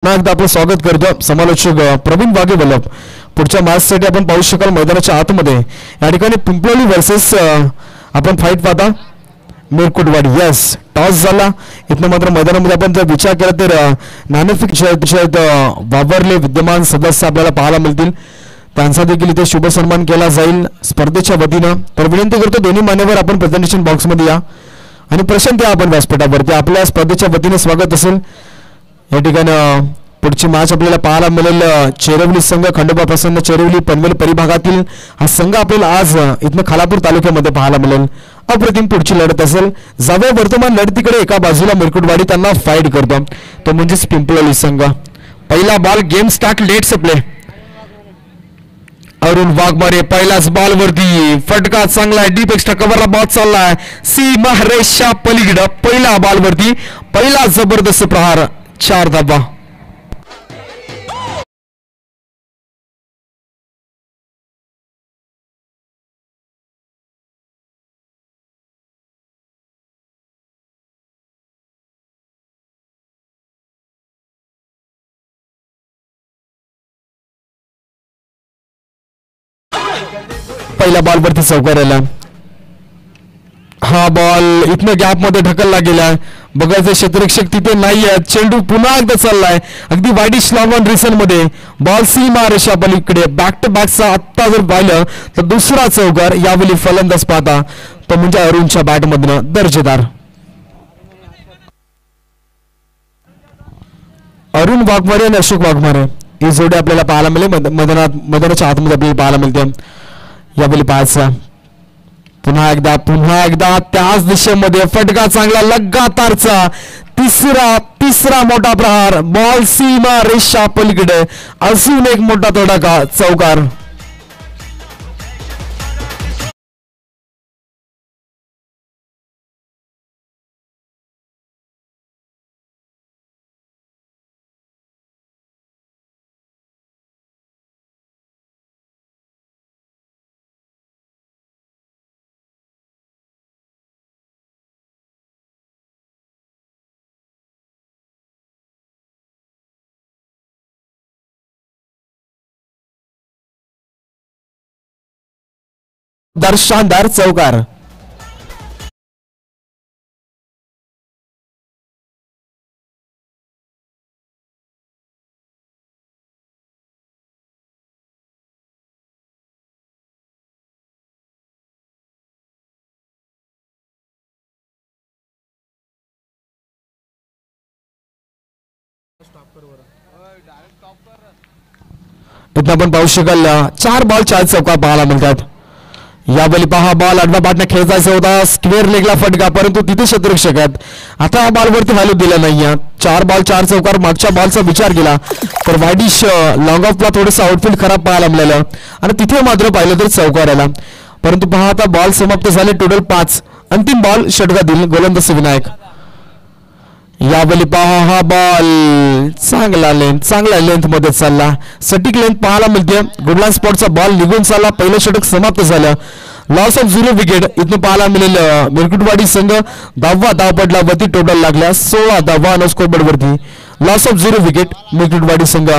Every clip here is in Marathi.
एकदा आपलं स्वागत करतो समालोचक प्रवीण वागे वल्लभ. पुढच्या मॅचसाठी आपण पाहू शकाल मैदानाच्या आतमध्ये या ठिकाणी पिंपळी वर्सेस आपण फाईट पाहता मिरकुटवाडी. यस, टॉस झाला. इथनं मात्र मैदानामध्ये आपण जर विचार केला तर नाणेफेक वावरले विद्यमान सदस्य आपल्याला पाहायला मिळतील. त्यांचा देखील इथे शुभ सन्मान केला जाईल स्पर्धेच्या वतीनं. तर विनंती करतो दोन्ही मान्यवर आपण प्रेझेंटेशन बॉक्समध्ये या आणि प्रशांत या आपण व्यासपीठावरती आपल्या स्पर्धेच्या वतीने स्वागत असेल. या ठिकाणी पुढची मॅच आपल्याला पाहायला मिळेल. चेरवली संघ खंडोबा प्रसन्न चेरवली पनवेल परिभागातील हा संघ आपल्याला आज इथनं खालापूर तालुक्यामध्ये पाहायला मिळेल. अप्रतिम पुढची लढत असेल. जाऊया वर्तमान लढतीकडे. एका बाजूला मिरकुटवाडी त्यांना फाईट करतो तो म्हणजेच पिंपळवली संघ. पहिला ball game start let's play. Arun Waghmare पहिल्याच बॉल वरती फटका चांगला आहे. डीप एक्स्ट्रा कव्हरला बॉल चाललाय सीमा रेषा पलीकडे. पहिला बॉल वरती पहिला जबरदस्त प्रहार 4 धावा. पहिल्या बॉल वरती चौकार आला. हा बॉल इथनं गॅप मध्ये ढकलला गेला. बघायचं क्षेत्ररक्षक तिथे नाही आहे. चेंडू पुन्हा एकदा चाललाय अगदी वाईडिश लॉंग रिसन मध्ये. बॉल सीमा रेषा पलीकडे. बॅक टू बॅकचा आत्ता जर पाहिलं तर दुसरा चौकार यावेळी फलंदाज पाहता तो म्हणजे अरुणच्या बॅट मधनं दर्जेदार. अरुण वाघमारे आणि अशोक वाघमारे ही जोडी आपल्याला पाहायला मिळेल. मैदानाच्या आतमध्ये आपल्याला पाहायला मिळते. यावेळी पाहायचा पुन्हा एकदा त्याच दिशेमध्ये फटका चांगला लगातारचा तिसरा मोठा प्रहार. बॉल सीमा रेषा पलीकडे. अजून एक मोठा तडाखा चौकार. शानदार चौकार. इथं आपण पाहू शकाल 4 बॉल 4 चौकार पाहायला मिळतात. यावेळी पहा बॉल आडवा बाटना खेळायचा होता. स्क्वेअर लेगला फटका परंतु तिथे क्षेत्ररक्षक आहेत. आता हा बॉल वरती व्हॅल्यू दिला नाहीये. 4 बॉल 4 चौकार. मागच्या बॉलचा विचार केला तर वाईडिश लॉंग ऑफला थोडंसं आउटफील्ड खराब पाहायला मिळालं आणि तिथे मात्र पाहिलं तर चौकार आला. परंतु पहा आता बॉल समाप्त झाले. टोटल 5. अंतिम बॉल षटकातील गोलंदाज विनायक. यावेळी पहा हा बॉल चांगला लेंथ मध्ये चालला. सटीक लेंथ पाहायला मिळते. गुडलँड स्पॉटचा बॉल निघून चालला. पहिलं षटक समाप्त झालं. लॉस ऑफ 0 विकेट इथं पाहायला मिळेल. मिरकुटवाडी संघ 10वा धावपटला वरती टोटल लागल्या 16 धावा ऑन स्कोरबोर्ड वरती. लॉस ऑफ 0 विकेट मिरकुटवाडी संघ.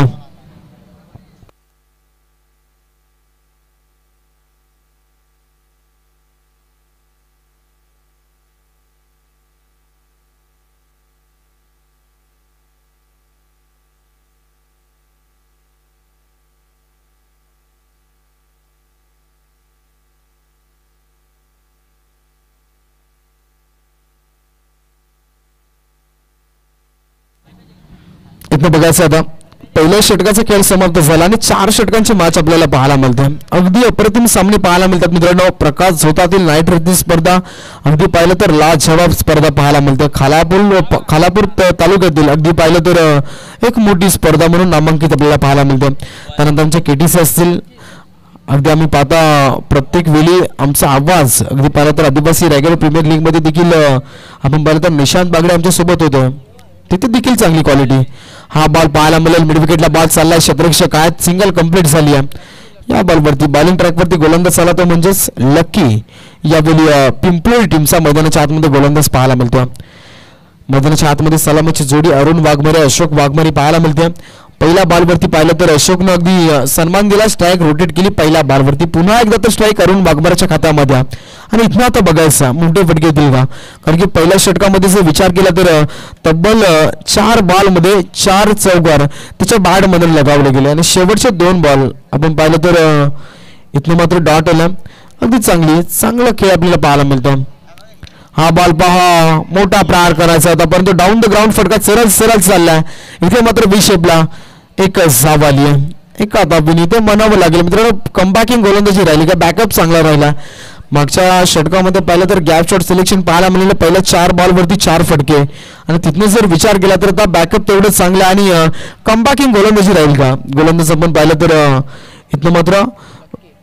इथं बघायचं आता पहिल्या षटकाचा खेळ समाप्त झाला आणि 4 षटकांची मॅच आपल्याला पाहायला मिळते. अगदी अप्रतिम सामने पाहायला मिळतात मित्रांनो. प्रकाश झोतातील नाईट रेसची स्पर्धा अगदी पाहिलं तर लाजवाब स्पर्धा पाहायला मिळते. खालापूर तालुक्यातील अगदी पाहिलं तर एक मोठी स्पर्धा म्हणून नामांकित आपल्याला पाहायला मिळते. त्यानंतर आमच्या केटीसी असतील. अगदी आम्ही पाहता प्रत्येक वेळी आमचा आवाज अगदी पाहिलं तर आदिवासी रायगड प्रीमियर लीग मध्ये देखील आपण पाहिलं तर निशांत बागडे आमच्या सोबत होते. तिथे देखील चांगली क्वालिटी. हा बॉल पाहायला मिळेल. मिड विकेटला बॉल चाललाय. क्षेत्ररक्षक आहेत. सिंगल कंप्लीट झाली आहे. या बॉलवरती बॉलिंग ट्रॅकवरती गोलंदाज आला तो म्हणजेच लकी. यावेळी पिंपळी टीमचा मैदानाच्या आतमध्ये गोलंदाज पाहायला मिळतो. मैदानाच्या आतमध्ये सलामीची जोडी अरुण वाघमारे अशोक वाघमारे पाहायला मिळते. पहिल्या बॉलवरती पाहिलं तर अशोकनं अगदी सन्मान दिला, स्ट्राईक रोटेट केली पहिल्या बॉलवरती. पुन्हा एकदा तर स्ट्राईक अरुण वाघमारेच्या खात्यामध्ये. आणि इथनं आता बघायचा मोठे फटके येतील का, कारण की पहिल्या षटकामध्ये जर विचार केला तर तब्बल 4 बॉलमध्ये 4 चौकार त्याच्या बॅटमध्ये लगावले गेले. आणि शेवटचे 2 बॉल आपण पाहिलं तर इथनं मात्र डॉट आला. अगदी चांगला खेळ आपल्याला पाहायला मिळतो. हा बॉल पहा, मोठा प्रहार करायचा होता परंतु डाऊन द ग्राउंड फटका सरळ चाललाय. इथे मात्र बी शेपला एक जाव आली आहे. एका धाबीने ते म्हणावं लागेल मित्रांनो, कमबॅकिंग गोलंदाजी राहिली का, बॅकअप चांगला राहिला. मागच्या षटकामध्ये पाहिलं तर गॅप शॉट सिलेक्शन पाहायला मिळालं. पहिल्या 4 बॉलवरती 4 फटके आणि तिथनं जर विचार केला तर आता बॅकअप तेवढं चांगलं आणि कमबॅकिंग गोलंदाजी राहील का. गोलंदाज आपण पाहिलं तर इथनं मात्र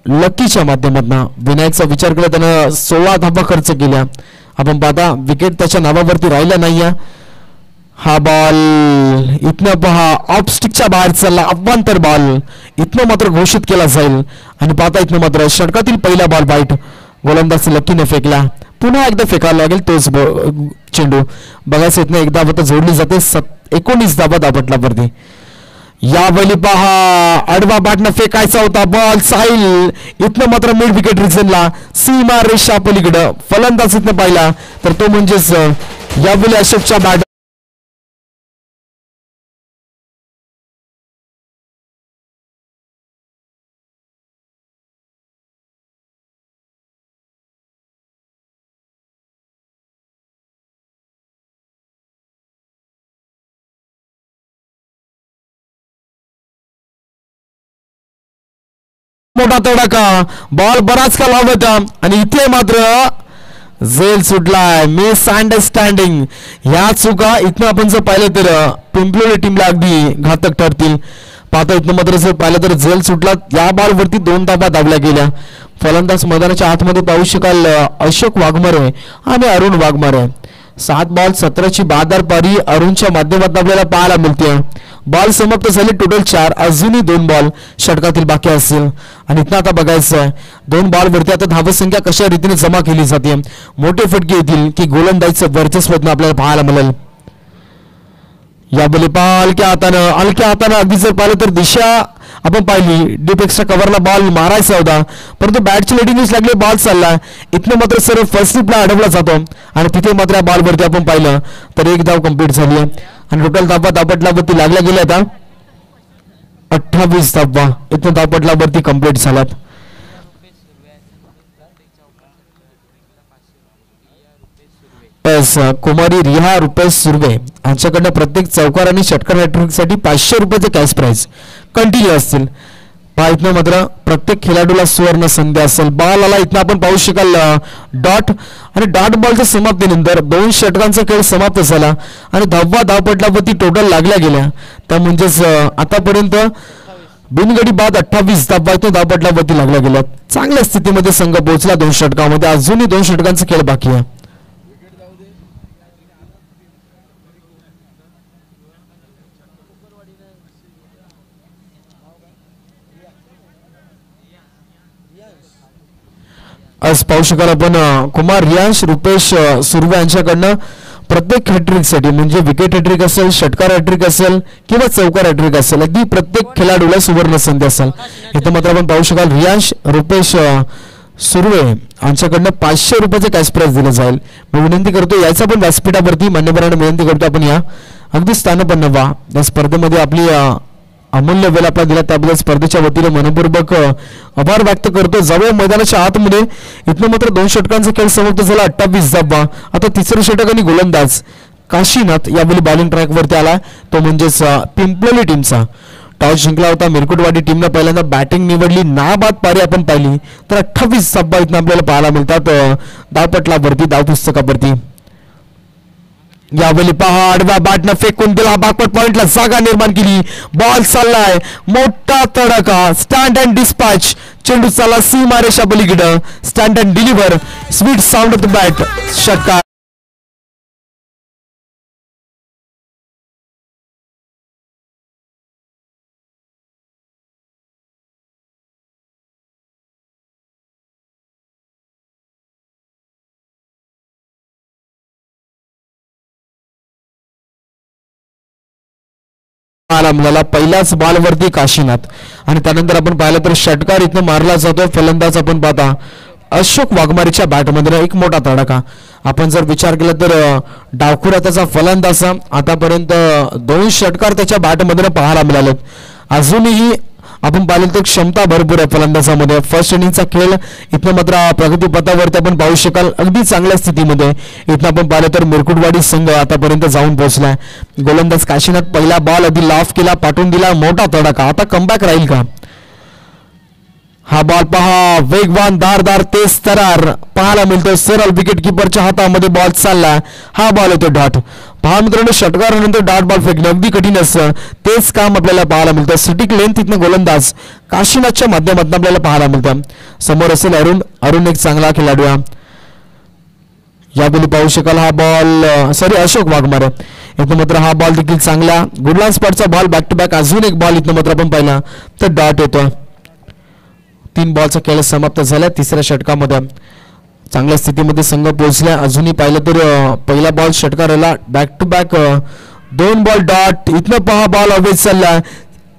लकीच्या माध्यमातून विनायकचा विचार केला, त्यानं 16 धाबा खर्च केल्या. आपण पाहता विकेट त्याच्या नावावरती राहिला नाही. हा बॉल इथनं पहा ऑफ स्टिकच्या बाहेर चालला, अवांतर बॉल इथनं मात्र घोषित केला जाईल. आणि पाहता इथनं मात्र षटकातील पहिला बॉल वाईट, गोलंदाज लकीने फेकला. पुन्हा एकदा फेकायला लागेल तोच चेंडू. बघायचं इथनं एकदा धाबा जोडली जाते. 19 धाबा दापटल्यावरती. यावेळी पहा आडवा बॅटनं फेकायचा होता बॉल साईल, इथनं मात्र मिड विकेट रिझनला सीमा रेषा पलीकडं फलंदाज इथनं पाहिला तर तो म्हणजेच यावेळी अशोकच्या बॅट. मोठा तडाखा, बॉल बराच काल लावत आणि इथे मात्र झेल सुटलाय. मिस अंडरस्टँडिंग, ह्या चुका इथनं आपण जर पाहिलं तर पिंपलोली टीमला अगदी घातक ठरतील. पाहता इथनं मात्र जर पाहिलं तर झेल सुटला. या बॉलवरती 2 धाबा दाबल्या गेल्या. फलंदाज मैदानाच्या आतमध्ये पाहू शकाल अशोक वाघमारे आणि अरुण वाघमारे. 7 बॉल 17ची बादार पारी अरुणच्या माध्यमातून आपल्याला पाहायला मिळते. बॉल समाप्त झाले टोटल 4, अजूनही 2 बॉल षटकातील बाकी असतील. आणि इथं आता बघायचं आहे 2 बॉलवरती आता धावसंख्या कशा रीतीने जमा केली जाते. मोठे फटके येतील की गोलंदाजीचं वर्चस्व आपल्याला पाहायला मिळेल. या बली हलक्या हातानं अगदी जर पाहिलं तर दिशा आपण पाहिली, डीप एक्स्ट्रा कव्हरला बॉल मारायचा होता परंतु बॅटची लेटिंगच लागली, बॉल चालला. इथनं मात्र सर्व फर्स्ट स्लिपला अडवला जातो आणि तिथे मात्र या बॉलवरती आपण पाहिलं तर 1 धाव कंप्लीट झाली आहे. आणि टोटल धावा दापटल्यावरती लागल्या गेल्या आता 28 धावा इथं दापटल्यावरती कंप्लीट झाल्यात. कुमारी रिहा रुपेश सुर्वे यांच्याकडनं प्रत्येक चौकार आणि षटकार हॅट्रिकसाठी 500 रुपयाचे कॅश प्राइज कंटिन्यू असतील. पहा इथनं मात्र प्रत्येक खेळाडूला सुवर्ण संधी असेल. बॉल आला इथनं आपण पाहू शकाल डॉट आणि डॉट बॉलच्या समाप्तीनंतर 2 षटकांचा खेळ समाप्त झाला आणि 10वा धावपटलावरती टोटल लागल्या गेल्या. त्या म्हणजेच आतापर्यंत बिनगडी बाद 28 धावा इथून धावपटलावरती लागल्या गेल्या. चांगल्या स्थितीमध्ये संघ पोहोचला 2 षटकामध्ये. अजूनही 2 षटकांचा खेळ बाकी आहे. आज पाहू शकाल आपण कुमार रियांश रुपेश सुर्वे यांच्याकडनं प्रत्येक हॅट्रिकसाठी म्हणजे विकेट हॅट्रिक असेल, षटकार हॅट्रिक असेल किंवा चौकार हॅट्रिक असेल, अगदी प्रत्येक खेळाडूला सुवर्ण संधी असेल. इथं मात्र आपण पाहू शकाल रियांश रुपेश सुर्वे यांच्याकडनं 500 रुपयाचे कॅश प्राइज दिलं जाईल. मी विनंती करतो याचा पण व्यासपीठावरती मान्यवरांना विनंती करतो आपण या अगदी स्थानपन्न व्हा. या स्पर्धेमध्ये आपली अमूल्य वेळ आपला दिला त्याबद्दल स्पर्धेच्या वतीने मनपूर्वक आभार व्यक्त करतो. जाऊया मैदानाच्या आतमध्ये. इथनं मात्र 2 षटकांचा खेळ समाप्त झाला. 28 धावा. आता तिसरं षटक आणि गोलंदाज काशीनाथ यावेळी बॉलिंग ट्रॅकवरती आला, तो म्हणजेच पिंपलोली टीमचा. टॉस जिंकला होता मिरकुटवाडी टीमनं, पहिल्यांदा बॅटिंग निवडली. नाबाद पारी आपण पाहिली तर 28 धावा इथनं आपल्याला पाहायला मिळतात धावपटलावरती, धावपुस्तकावरती. यावेळी पहा आडवा बॅटनं फेकून दिला, बॅकवर्ड पॉइंटला जागा निर्माण केली. बॉल चाललाय, मोठा तडका, स्टँड अँड डिस्पॅच. चेंडू चालला सीमा रेषा पलीकडं, stand and deliver, sweet sound of the bat, षटकार. पाहायला मिळाला पहिल्याच बॉलवरती काशीनाथ. आणि त्यानंतर आपण पाहिलं तर षटकार इथनं मारला जातो. फलंदाज आपण पाहता अशोक वाघमारेच्या बॅटमध्ये एक मोठा तडाखा. आपण जर विचार केला तर डावखुरा त्याचा फलंदाज आतापर्यंत 2 षटकार त्याच्या बॅटमध्ये पाहायला मिळालेत. अजूनही आपण पाहिलं तर क्षमता भरपूर आहे फलंदाजामध्ये. फर्स्ट इनिंगचा खेळ इथनं मात्र प्रगतीपथावरती आपण पाहू शकाल अगदी चांगल्या स्थितीमध्ये. इथं आपण पाहिलं तर मिरकुटवाडी संघ आतापर्यंत जाऊन पोहोचलाय. गोलंदाज काशीनाथ पहिला बॉल आधी लाफ केला, पाठवून दिला, मोठा तडाखा. आता कमबॅक राहील का? हा बॉल पहा, वेगवान धारदार तेज तरार पाहायला मिळतो. सरळ विकेट किपरच्या हातामध्ये बॉल चालला. हा बॉल येतो डॉट. पहा मित्रांनो, षटकारानंतर डॉट बॉल फेकणे अगदी कठीण असतं. तेच काम आपल्याला पाहायला मिळतं. सिटिक लेंथ इथनं गोलंदाज काशीनाथच्या माध्यमातून आपल्याला पाहायला मिळतं. समोर असेल अरुण एक चांगला खेळाडू आहे. यावेळी पाहू शकाल हा बॉल सॉरी अशोक वाघमारे. इथं मात्र हा बॉल देखील चांगला गुडलान स्पॉटचा बॉल बॅक टू बॅक. अजून एक बॉल इथं मात्र आपण पाहिला तर डॉट येतो. 3 बॉलचा खेळ समाप्त झाला. तिसऱ्या षटकामध्ये चांगल्या स्थितीमध्ये संघ पोहोचला. अजूनही पाहिलं तर पहिला बॉल षटकाराला back to back 2 ball dot. इथनं पहा बॉल अवेज चालला.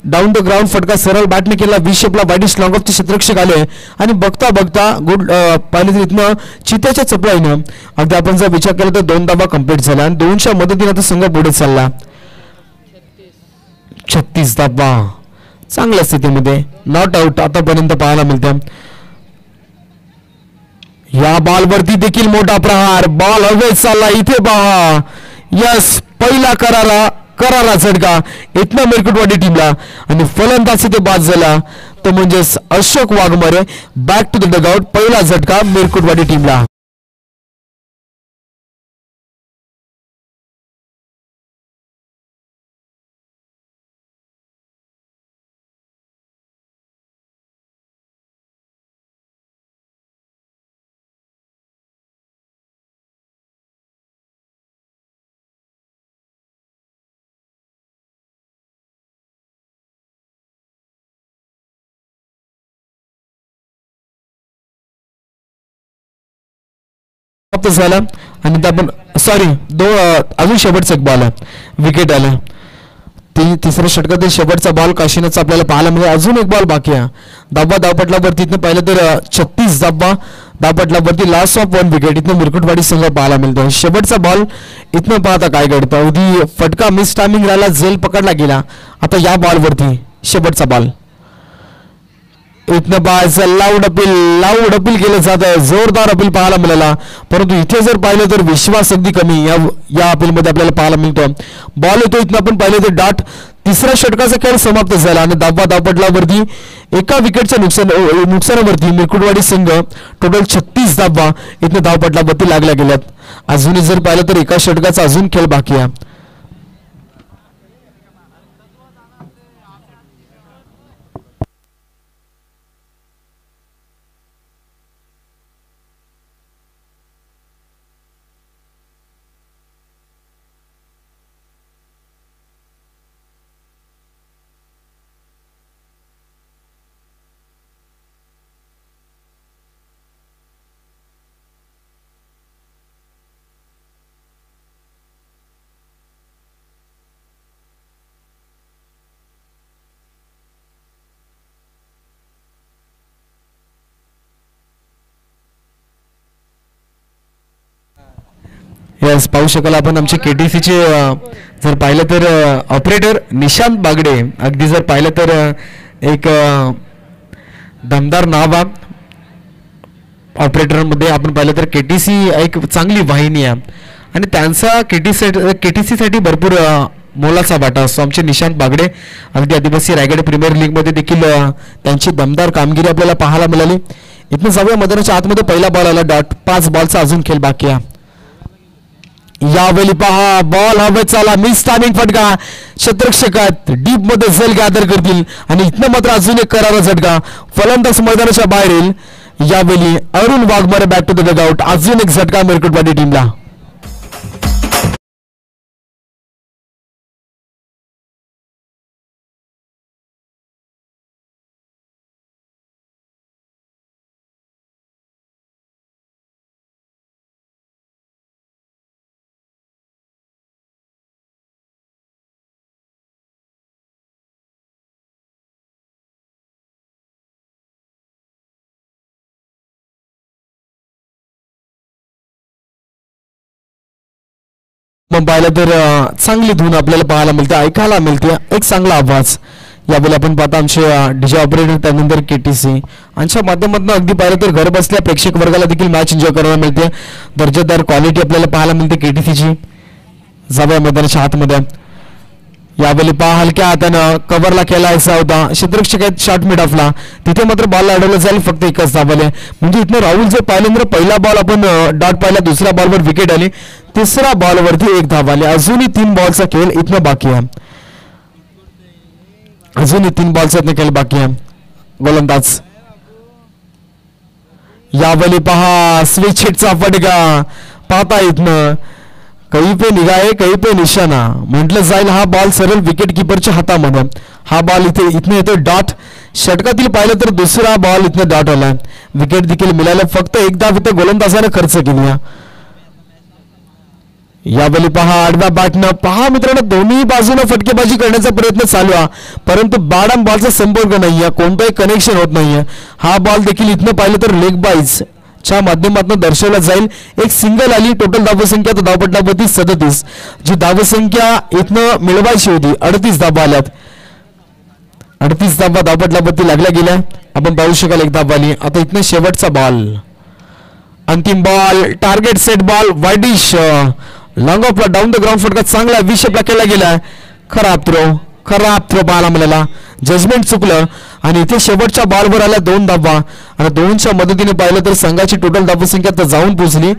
डाऊन द ग्राउंड फटका सरळ बॅटने केला. विशेपला वाईडिश लॉंग ऑफचे क्षेत्ररक्षक आले आणि बघता बघता गुड पाहिलं तर इथनं चित्याच्या चपळाईनं अगदी आपण जर विचार केला तर 2 धावा कंप्लीट झाला आणि 2च्या मदतीने आता संघ पुढे चालला. 36 धावा चांगल्या स्थितीमध्ये नॉट आउट आतापर्यंत पाहायला मिळतं. या बॉलवरती देखील मोठा प्रहार. बॉल हवेत चालला. इथे पहा यस पहिला करारा झटका इथनं मिरकुटवाडी टीमला आणि फलंदाज इथे बाद झाला तो म्हणजेच Ashok Waghmare. Back to the dugout. पहिला झटका मिरकुटवाडी टीमला. झाला आणि आपण सॉरी अजून शेवटचा एक बॉल आहे विकेट आला. तिसऱ्या षटकातील शेवटचा बॉल काशीनाथचा आपल्याला पाहायला मिळेल. अजून एक बॉल बाकी आहे. धावपटलावरती इथनं पाहिलं तर 36 धावपटलावरती लास्ट ऑफ 1 विकेट इथनं मिरकुटवाडी संघ पाहायला मिळतो. शेवटचा बॉल इथनं पाहता काय घडतं. अगदी फटका मिस टायमिंग राहिला. झेल पकडला गेला. आता या बॉलवरती शेवटचा बॉल इथनं पाहायचं लाऊड अपील केलं जातं. जोरदार अपील पाहायला मिळाला. परंतु इथे जर पाहिलं तर विश्वास अगदी कमी या अपीलमध्ये आपल्याला पाहायला मिळतो. बॉल येतो इथनं आपण पाहिलं तर डॉट. तिसऱ्या षटकाचा खेळ समाप्त झाला आणि धावपटलावरती एका विकेटच्या नुकसानावरती मिरकुटवाडी संघ टोटल 36 धावा इथनं धावपटलावरती लागल्या गेल्यात. अजूनही जर पाहिलं तर एका षटकाचा अजून खेळ बाकी आहे. यस पाहू शकाल आपण आमचे केटीसीचे जर पाहिलं तर ऑपरेटर निशांत बागडे. अगदी जर पाहिलं तर एक दमदार नाव आहे. ऑपरेटरमध्ये आपण पाहिलं तर केटीसी एक चांगली वाहिनी आहे आणि त्यांचा केटीसीसाठी भरपूर मोलाचा वाटा असतो. आमचे निशांत बागडे अगदी आदिवासी रायगड प्रीमियर लीगमध्ये देखील त्यांची दमदार कामगिरी आपल्याला पाहायला मिळाली. इथनं जाऊया मैदानाच्या आतमध्ये. पहिला बॉल आला डॉट. 5 बॉलचा अजून खेळ बाकी आहे. यावेळी पहा बॉल हवेत चाला. मिस टायमिंग फटका. क्षेत्ररक्षकात डीप मध्ये झेल गॅदर करतील आणि इथनं मात्र अजून एक करारा झटका. फलंदाज मैदानाच्या बाहेर येईल. यावेळी Arun Waghmare back to the dugout. अजून एक झटका मिरकुटवाडी टीमला. आपण पाहिलं तर चांगली धून आपल्याला पाहायला मिळते, ऐकायला मिळते, एक चांगला आवाज. यावेळी आपण पाहता आमचे डीजे ऑपरेटर त्यानंतर KTC यांच्या माध्यमातून अगदी पाहिलं तर घर बसल्या प्रेक्षक वर्गाला देखील मॅच एन्जॉय करायला मिळते. दर्जेदार क्वालिटी आपल्याला पाहायला मिळते KTCची. जाऊया मैदानाच्या आतमध्ये. यावेळी पहा हलक्या हातानं कव्हरला खेळायचा होता, क्षेत्ररक्षक आहेत शॉट मिड ऑफला, तिथे मात्र बॉल अडवलं जाईल, फक्त एकच धावाले. म्हणजे इथनं राहुल जर पाहिलं तर पहिला बॉल आपण डॉट पाहिला, दुसऱ्या बॉलवर विकेट आली, तिसऱ्या बॉलवरती एक धाव आली. अजूनही 3 बॉलचा खेळ इथनं बाकी आहे, अजूनही 3 बॉलचा इथनं खेळ बाकी आहे. गोलंदाज यावेळी पहा स्विच हिटचा फटका पाहता इथनं, कहीं पे निगाह है कहीं पे निशाणा म्हटलं जाईल. हा बॉल सरळ विकेट किपरच्या हातामध्ये, हा बॉल इथने येतो डॉट. षटकातील पाहिलं तर दुसरा बॉल इथनं डॉट आला, विकेट देखील मिळालं, फक्त एकदा इथं गोलंदाजाने खर्च केला. यावेळी पहा आडव्या बॅटनं पहा मित्रांनो, दोन्ही बाजूने फटकेबाजी करण्याचा प्रयत्न चालू आहे, परंतु बॅट आणि बॉलचा संपर्क नाहीये, कोणताही कनेक्शन होत नाहीये. हा बॉल देखील इथनं पाहिलं तर लेग बाईज च्या माध्यमातून दर्शवला जाईल. एक सिंगल आली, टोटल धावसंख्या तर धावपट्टावरती 37, जी धावसंख्या इथनं मिळवायची होती 38 धावा आल्यात, 38 धावा धावपट्टावरती लागल्या गेल्या. आपण पाहू शकाल एक धाव आली. आता इथनं शेवटचा बॉल, अंतिम ball, target set ball, widish long of down the ground, फटका चांगला विषेपला केला गेला, खराब थ्रो पाहायला मिळाला, जजमेंट चुकलं आणि इथे शेवटच्या बॉलवर आल्या 2 धावा आणि 2च्या मदतीने पाहिलं तर संघाची टोटल धावसंख्या तर जाऊन पोहोचली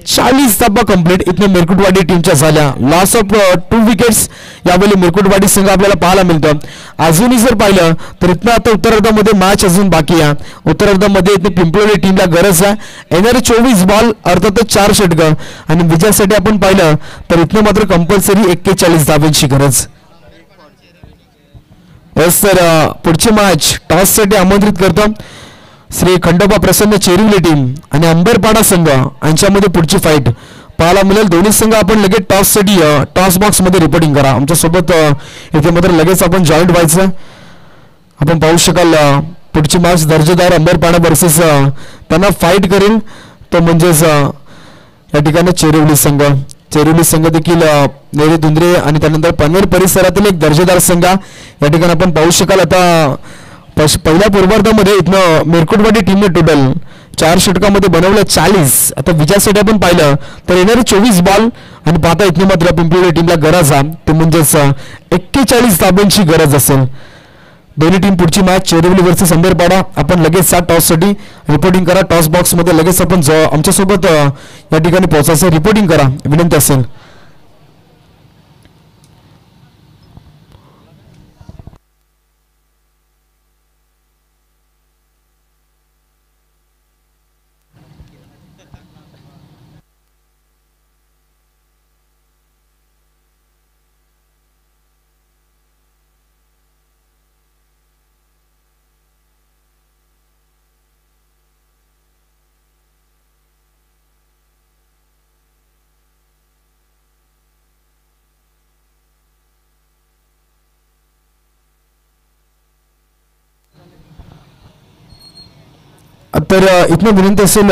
40 धावा कंप्लीट इथने मिरकुटवाडी टीमच्या झाल्या. लॉस ऑफ 2 विकेट्स यावेळी मिरकुटवाडी संघ आपल्याला पाहायला मिळतो. अजूनही जर पाहिलं तर इथनं आता उत्तरार्धामध्ये मॅच अजून बाकी आहे. उत्तरार्धामध्ये इथे पिंपळवडी टीमला गरज आहे. येणारे 24 बॉल अर्थातच 4 षटकं आणि विजयासाठी आपण पाहिलं तर इथनं मात्र कंपल्सरी 41 धावांची गरज. तर पुढची मॅच टॉससाठी आमंत्रित करतो श्री खंडोबा प्रसन्न चेरिवली टीम आणि अंबरपाडा संघ यांच्यामध्ये पुढची फाईट पाहायला मिळेल. दोन्ही संघ आपण लगेच टॉससाठी टॉस बॉक्स मध्ये रिपोर्टिंग करा. आमच्यासोबत इथे मात्र लगेच आपण जॉईंट व्हायचं. आपण पाहू शकाल पुढची मॅच दर्जेदार अंबरपाडा वर्सेस त्यांना फाईट करेल तो म्हणजेच या ठिकाणी चेरिवली संघ देखील नेरे धुंद्रे आणि त्यानंतर पनवेल परिसरातील एक दर्जेदार संघ या ठिकाणी आपण पाहू शकाल. आता पहिल्या पूर्वार्धामध्ये इथनं मिरकुटवाडी टीमने टोटल 4 षटकामध्ये बनवलं 40. आता विजयासाठी आपण पाहिलं तर येणारे 24 बॉल आणि पाहता इथनं मात्र पिंपळवडी टीमला गरज आहे ते म्हणजेच 41 धावांची गरज असेल. दोन्ही टीम पुढची मॅच चेरिवली वर्सेस अंबरपाडा. आपण लगेच टॉससाठी रिपोर्टिंग करा. टॉस बॉक्स मध्ये लगेच आपण आमच्यासोबत या ठिकाणी पोहोचायचं रिपोर्टिंग करा विनंती असेल. तर इथनं विनंती असेल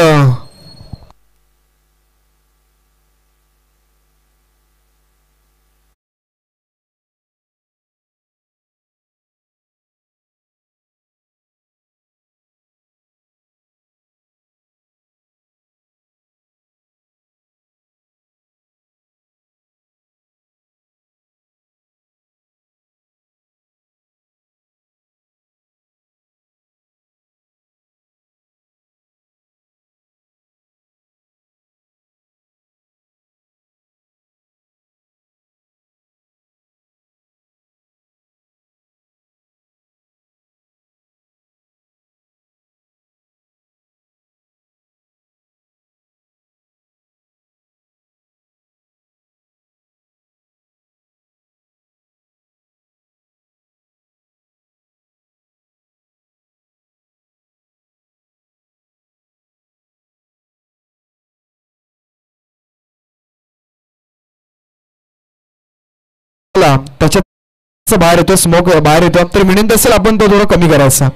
त्याच्यात बाहेर येतो, स्मोक बाहेर येतो. तर विनंती असेल आपण तो थोडा कमी करायचा,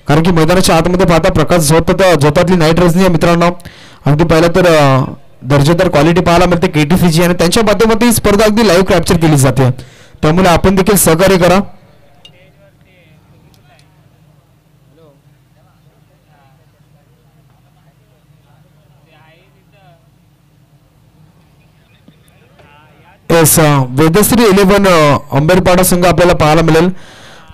कारण की मैदानाच्या आतमध्ये पाहता प्रकाश झोतातली नाईट रजनी आहे मित्रांनो. अगदी पहिला तर दर्जेदार क्वालिटी पाहायला मिळते KTCG आणि त्यांच्या माध्यमातून ही स्पर्धा अगदी लाईव्ह कॅप्चर केली जाते. त्यामुळे आपण देखील सहकार्य करा. वेदश्री 11 अंबेरपाडा संघ आपल्याला पाहायला मिळेल.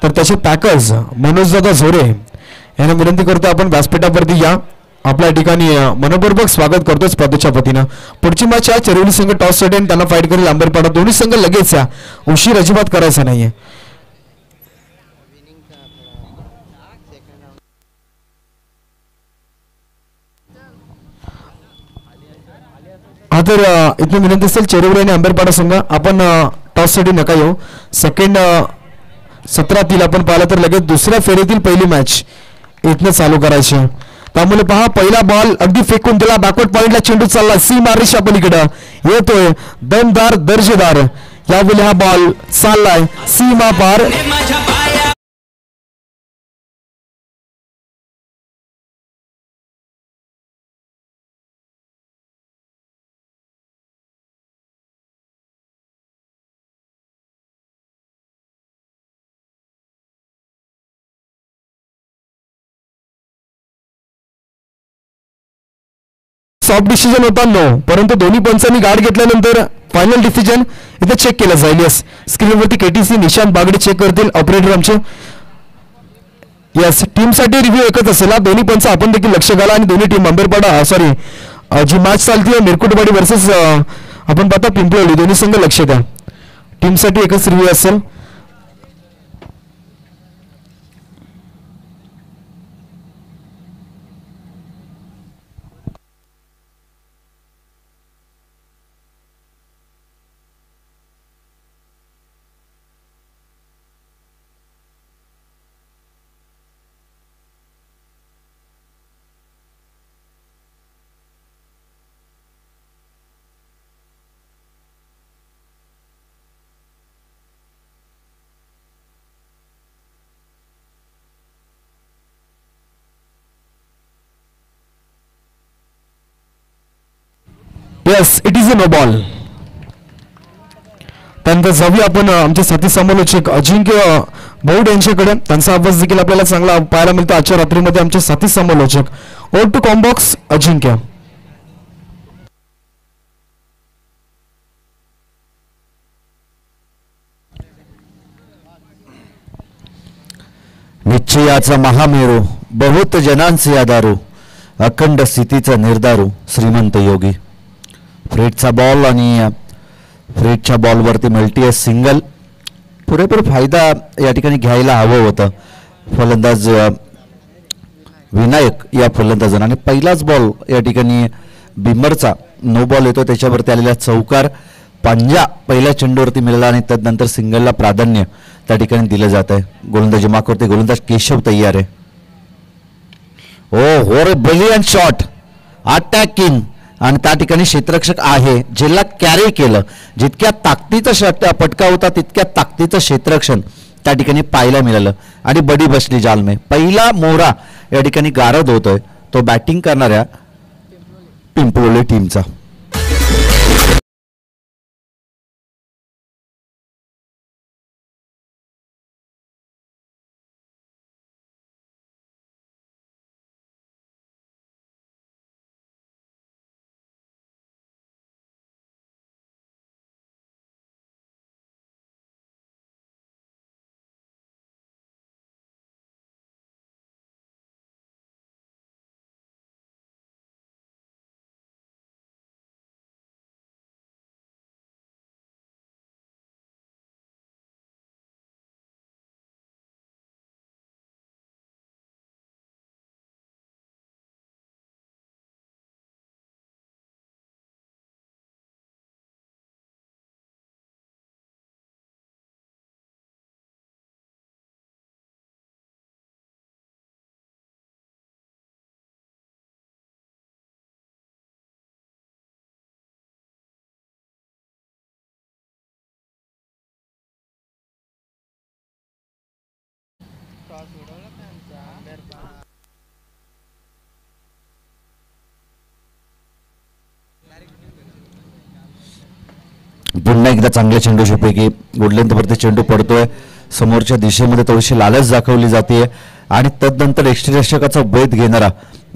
तर त्याचे पॅकर्स मनोजदादा झोरे यांना विनंती करतो आपण व्यासपीठावरती या. आपल्या ठिकाणी मनपूर्वक स्वागत करतो स्पर्धेच्या वतीनं. पुढची मॅच या चेरोली संघ टॉस साठी आणि त्यांना फाईट करेल अंबेरपाडा. दोन्ही संघ लगेच या, उशीर अजिबात करायचा नाहीये. हा तर इथून विनंती असेल चेरोली आणि अंबेरपाडा संघ आपण टॉस साठी नका येऊ. सेकंड 17 आपण पाहिलं तर लगेच दुसऱ्या फेरीतील पहिली मॅच इथनं चालू करायची. त्यामुळे पहा पहिला बॉल अगदी फेकून दिला, बॅकवर्ड पॉइंटला चेंडू चालला सीमा रेषा पलीकडे येतोय दमदार दर्जेदार. यावेळी हा बॉल चाललाय सीमा पार. सॉफ्ट डिसिजन होता नो, परंतु दोन्ही पंचांनी गार्ड घेतल्यानंतर फायनल डिसिजन इथे चेक केलं जाईल. यस, स्क्रीनवरती KTC निशांत बागडे चेक करतील ऑपरेटर आमचे. यस, टीमसाठी रिव्ह्यू एकच असेल. दोन्ही पंच आपण देखील लक्ष घाला आणि दोन्ही टीम अंबेरपाडा सॉरी जी मॅच चालते मिरकुटवाडी वर्सेस आपण पाहता पिंपळवली, दोन्ही संघ लक्ष द्या. टीमसाठी एकच रिव्ह्यू असेल. Yes, it is a no ball. त्यानंतर जाऊया आपण आमचे साथी समालोचक अजिंक्य भाऊड यांच्याकडे. त्यांचा आवाज देखील आपल्याला चांगला पाहायला मिळतो आजच्या रात्रीमध्ये. आमचे साथी समालोचक ओट टू कॉम्बॉक्स अजिंक्य. निश्चयाचा महामेरू, बहुत जनांचे आधारू, अखंड स्थितीचा निर्धारू, श्रीमंत योगी. फ्रेडचा बॉल आणि फ्रेडच्या बॉलवरती मल्टी सिंगल. पुरेपूर फायदा या ठिकाणी घ्यायला हवं होतं फलंदाज विनायक या फलंदाजानं. आणि पहिलाच बॉल या ठिकाणी बिमरचा नो बॉल येतो, त्याच्यावरती आलेला चौकार पंजा पहिल्या चेंडूवरती मिळाला आणि त्यानंतर सिंगलला प्राधान्य त्या ठिकाणी दिलं जात आहे. गोलंदाजी मार्कवरती गोलंदाज केशव तयार आहे. ओ हो रे, ब्रिलियंट शॉट, अटॅकिंग. आणि त्या ठिकाणी क्षेत्ररक्षक आहे ज्याला कॅरी केलं. जितक्या ताकदीचा शॉट पटका होता तितक्या ताकदीचं क्षेत्ररक्षण त्या ठिकाणी पाहायला मिळालं. आणि बडी बसली जाल में. पहिला मोहरा या ठिकाणी गारद होतोय तो बॅटिंग करणाऱ्या पिंपळोली टीमचा. पुन्हा एकदा चांगल्या चेंडूपैकी गुडलेंथवरती चेंडू पडतोय. समोरच्या दिशेमध्ये थोडीशी लालच दाखवली जाते आणि तदनंतर यष्टीरक्षकाचा वेध घेणारा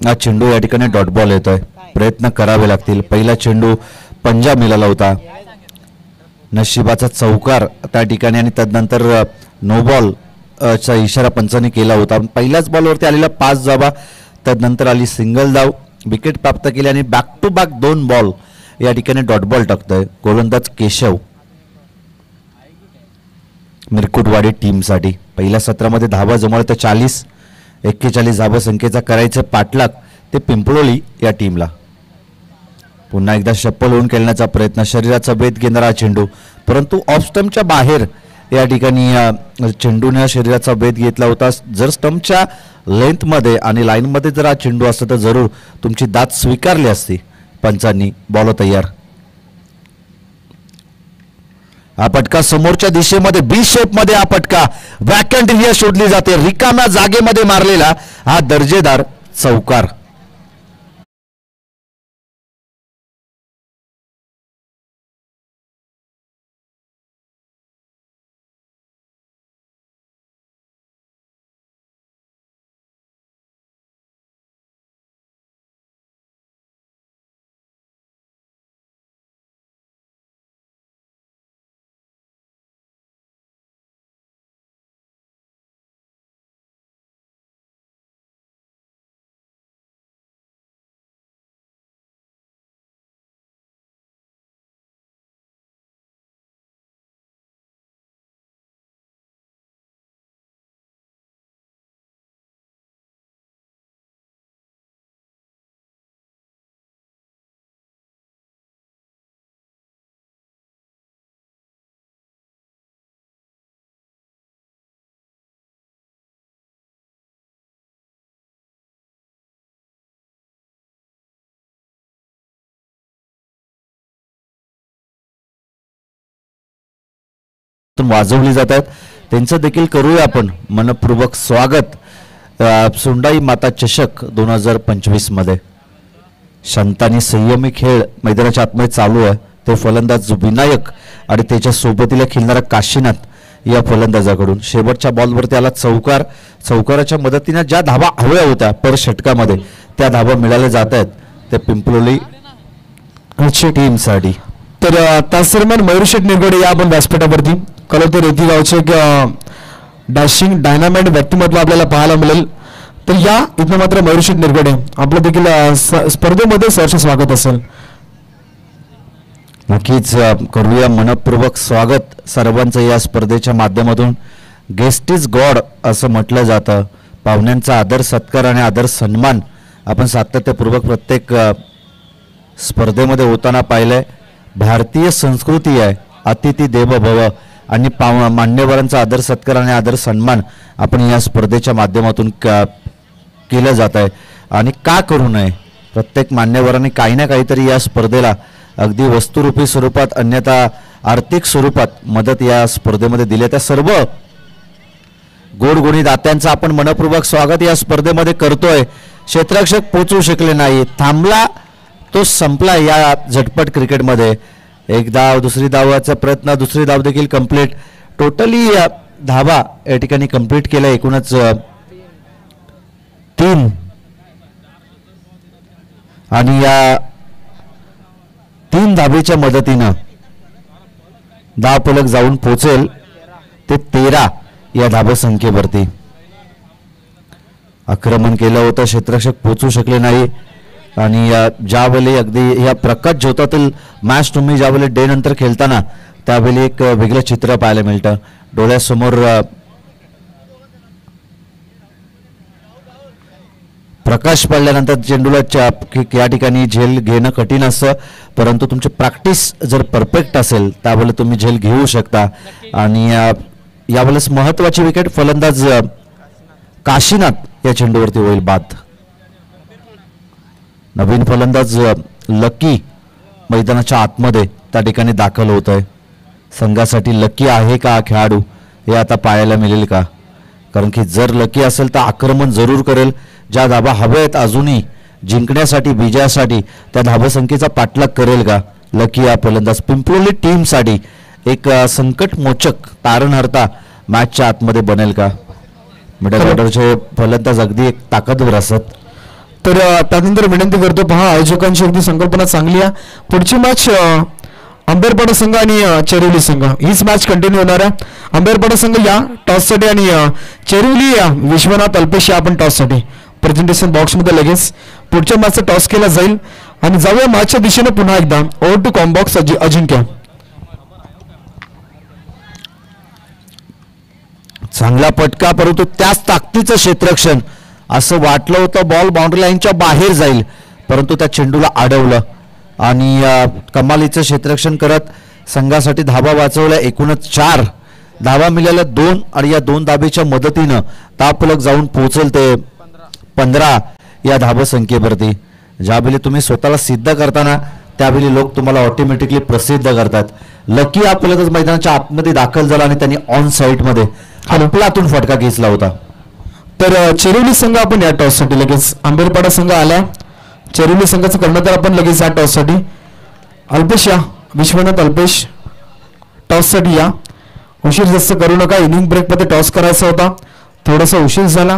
हा चेंडू या ठिकाणी डॉट बॉल येतोय. प्रयत्न करावे लागतील. पहिला चेंडू पंजा मिळाला होता, नशिबाचा चौकार त्या ठिकाणी आणि तदनंतर नो बॉल चा इशारा पंचांनी केला होता. पहिल्याच बॉलवरती आलेला 5 धावा, तदनंतर आली सिंगल धाव, विकेट प्राप्त केली आणि बॅक टू बॅक 2 बॉल या ठिकाणी डॉट बॉल टाकतोय गोलंदाज केशव मिरकुटवाडी टीमसाठी. पहिल्या सत्रामध्ये धावा जमवल्या तर 41 धावा संख्येचा करायचं पाठलाग ते पिंपळोली या टीमला. पुन्हा एकदा शप्पल होऊन खेळण्याचा प्रयत्न, शरीराचा वेध घेणारा चेंडू, परंतु ऑफ स्टंपच्या बाहेर या ठिकाणी चेंडूने शरीराचा वेध घेतला होता. जर स्टंपच्या लेंथमध्ये आणि लाईनमध्ये जर हा चेंडू असता तर जरूर तुमची दाद स्वीकारली असती पंचांनी. बॉल तयार. हा पटका समोरच्या दिशेमध्ये बी शेप मध्ये हा पटका वॅकंट एरिया शोधली जाते. रिकाम्या जागेमध्ये मारलेला हा दर्जेदार चौकार. वाजवली जातात त्यांचं देखील करूया आपण मनपूर्वक स्वागत. सुंडाई माता चषक 2025 मध्ये शांतानी संयमी खेळ मैदानाच्या आतमध्ये चालू आहे. ते फलंदाज विनायक आणि त्याच्या सोबतीला खेळणारा काशीनाथ या फलंदाजाकडून शेवटच्या बॉलवरती आला चौकार. चौकाराच्या मदतीने ज्या धावा हव्या होत्या पर षटकामध्ये त्या धावा मिळाल्या जात आहेत त्या पिंपलोली टीमसाठी. तर त्याच दरम्यान मयूर शेठ निरगुडे या आपण व्यासपीठावरती कलोते रेती गावचे डॅशिंग डायनामाइट व्यक्तिमत्व आपल्याला पाहायला मिळेल. तर या इथं मात्र मयूर शेठ निरगुडे आपलं देखील स्पर्धेमध्ये सहर्ष स्वागत असेल. नक्कीच करूया मनपूर्वक स्वागत सर्वांचं या स्पर्धेच्या माध्यमातून. गेस्ट इज गॉड असं म्हटलं जातं. पाहुण्यांचा आदर सत्कार आणि आदर सन्मान आपण सातत्यपूर्वक प्रत्येक स्पर्धेमध्ये होताना पाहिलंय. भारतीय संस्कृती आहे अतिथी देवो भव आणि मान्यवरांचा आदर सत्कार आणि आदर सन्मान आपण या स्पर्धेच्या माध्यमातून केलं जात आहे. आणि का करू नये, प्रत्येक मान्यवरांनी काही ना काहीतरी या स्पर्धेला अगदी वस्तुरूपी स्वरूपात अन्यथा आर्थिक स्वरूपात मदत या स्पर्धेमध्ये दिली. त्या सर्व गोडगुणी दात्यांचं आपण मनपूर्वक स्वागत या स्पर्धेमध्ये करतोय. क्षेत्ररक्षक पोहोचू शकले नाही, थांबला तो संपला या झटपट क्रिकेटमध्ये. एक धाव, दुसरी धावाचा प्रयत्न, दुसरी धाव देखील कंप्लीट. टोटली धावा या ठिकाणी कंप्लीट केल्या एकूणच 3 आणि या 3 धावेच्या मदतीनं धावफलक जाऊन पोहोचेल ते 13 या धावसंख्येवरती. आक्रमण केलं होतं, क्षेत्ररक्षक पोहोचू शकले नाही. आणि ज्यावेळी अगदी या प्रकाश ज्योतातील मॅच तुम्ही ज्यावेळी डे नंतर खेळताना त्यावेळी एक वेगळं चित्र पाहायला मिळतं. डोळ्यासमोर प्रकाश पडल्यानंतर चेंडूला या ठिकाणी झेल घेणं कठीण असतं, परंतु तुमची प्रॅक्टिस जर परफेक्ट असेल त्यावेळेला तुम्ही झेल घेऊ शकता. आणि यावेळेस महत्वाची विकेट फलंदाज काशीनाथ या चेंडूवरती होईल बाद. नवीन फलंदाज लकी मैदानाच्या आतमध्ये त्या ठिकाणी दाखल होत आहे. संघासाठी लकी आहे का खेळाडू हे आता पाहायला मिळेल का, कारण की जर लकी असेल तर आक्रमण जरूर करेल. ज्या धावा हव्या आहेत अजूनही जिंकण्यासाठी विजयासाठी त्या धावसंख्येचा पाठलाग करेल का लकी हा फलंदाज पिंपलोली टीमसाठी एक संकटमोचक तारणहर्ता मॅचच्या आतमध्ये बनेल का? मिडल ऑर्डरचे फलंदाज अगदी एक ताकदवर असतात. तर त्यानंतर विनंती करतो, पहा आयोजकांची अगदी संकल्पना चांगली आहे. पुढची मॅच अंबेरपाडा संघ आणि चेरिवली संघ हीच मॅच कंटिन्यू होणार आहे. अंबेरपाडा संघ या टॉससाठी आणि चेरिवली या विश्वनाथ अल्पेश या आपण टॉससाठी. प्रेझेंटेशन बॉक्समध्ये लगेच पुढच्या मॅचचा टॉस केला जाईल आणि जाऊया मॅचच्या दिशेने पुन्हा एकदा. ओव्हर टू कॉम्बॉक्स अजिंक्य. चांगला पटका, परंतु त्याच ताकदीचं क्षेत्ररक्षण. असं वाटलं होतं बॉल बाउंड्री लाईनच्या बाहेर जाईल, परंतु त्या चेंडूला अडवलं आणि कमालीचं क्षेत्ररक्षण करत संघासाठी धाबा वाचवल्या. एकूणच 4 धाबा मिळाल्या 2 आणि या 2 धाबेच्या मदतीनं तापलक जाऊन पोहोचेल ते 15 या धाबा संख्येवरती. ज्यावेळी तुम्ही स्वतःला सिद्ध करताना त्यावेळी लोक तुम्हाला ऑटोमॅटिकली प्रसिद्ध करतात. लकी हा फलंदाज मैदानाच्या आतमध्ये दाखल झाला आणि त्यांनी ऑन साईडमध्ये आपलातून फटका घेतला होता. तर चेरिवली संघ आपण या टॉससाठी लगेच. आंबेरपाडा संघ आला, चेरिवली संघाचं कर्णधार आपण लगेच या टॉससाठी. अल्पेश या, विश्वनाथ अल्पेश टॉससाठी या. उशीर जास्त करू नका, इनिंग ब्रेकमध्ये टॉस करायचा होता, थोडासा उशीर झाला,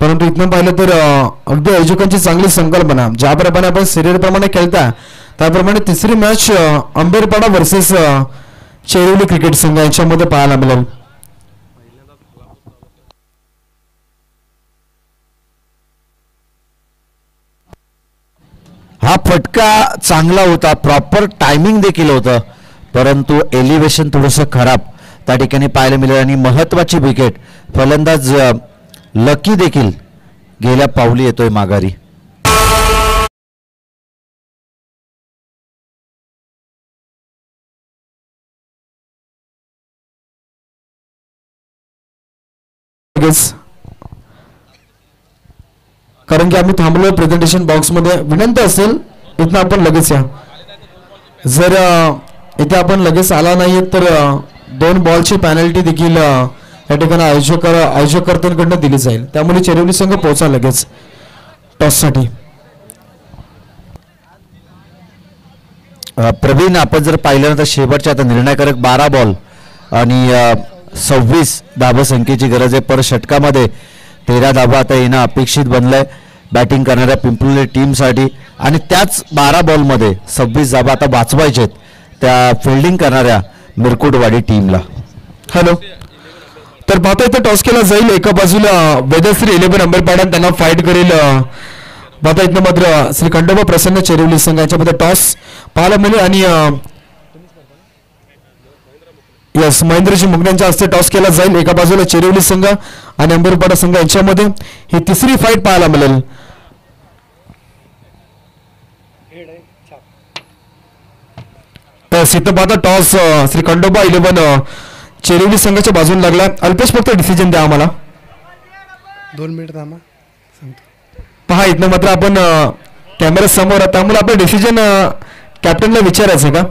परंतु इथनं पाहिलं तर अगदी आयोजकांची चांगली संकल्पना. ज्याप्रमाणे आपण सिरियलप्रमाणे खेळता त्याप्रमाणे तिसरी मॅच अंबेरपाडा वर्सेस चेरिवली क्रिकेट संघ यांच्यामध्ये पाहायला मिळेल. हा फटका चांगला होता, प्रॉपर टायमिंग देखील होतं, परंतु एलिव्हेशन थोडंसं खराब त्या ठिकाणी पाहायला मिळालं आणि महत्त्वाची विकेट. फलंदाज लकी देखील गेल्या पावली येतोय माघारी. कारण की आम्ही थांबलोय प्रेझेंटेशन बॉक्समध्ये. विनंती असेल इथनं आपण लगेच या. जर इथे आपण लगेच आला नाही तर 2 बॉलची पॅनल्टी देखील या ठिकाणी आयोजकर्त्यांकडून दिली जाईल. त्यामुळे चेरिवली संघ पोहोचा लगेच टॉससाठी. प्रवीण, आपण जर पाहिलं तर शेवटच्या आता निर्णायकारक 12 बॉल आणि 26 धाबा संख्येची गरज आहे. पर षटकामध्ये 13 धाबा आता येणं अपेक्षित बनलंय बॅटिंग करणाऱ्या पिंपलोली टीमसाठी आणि त्याच 12 बॉलमध्ये 26 धाबा आता वाचवायचे त्या फिल्डिंग करणाऱ्या मिरकुटवाडी टीमला. हॅलो, तर पाहता इथं टॉस केला जाईल. एका बाजूला वेदश्री 11 अंबेरपाडा त्यांना फाईट करेल. पाहता इथनं मात्र श्री खंडोबा प्रसन्न चेरिवली संघ यांच्यामध्ये टॉस पाहायला मिळेल आणि यस महेंद्रजी मुगण्यांच्या हस्ते टॉस केला जाईल. एका बाजूला चेरिवली संघ आणि अंबेरपाडा संघ यांच्यामध्ये ही तिसरी फाईट पाहायला मिळेल. तर इथं पाहता टॉस श्री खंडोबा 11 चेरिवली संघाच्या बाजून लागला. अल्पेश फक्त डिसिजन द्या आम्हाला. 2 मिनिट थांबा. पहा इथनं मात्र आपण कॅमेरा समोर, त्यामुळे आपलं डिसिजन कॅप्टनला विचारायचं का?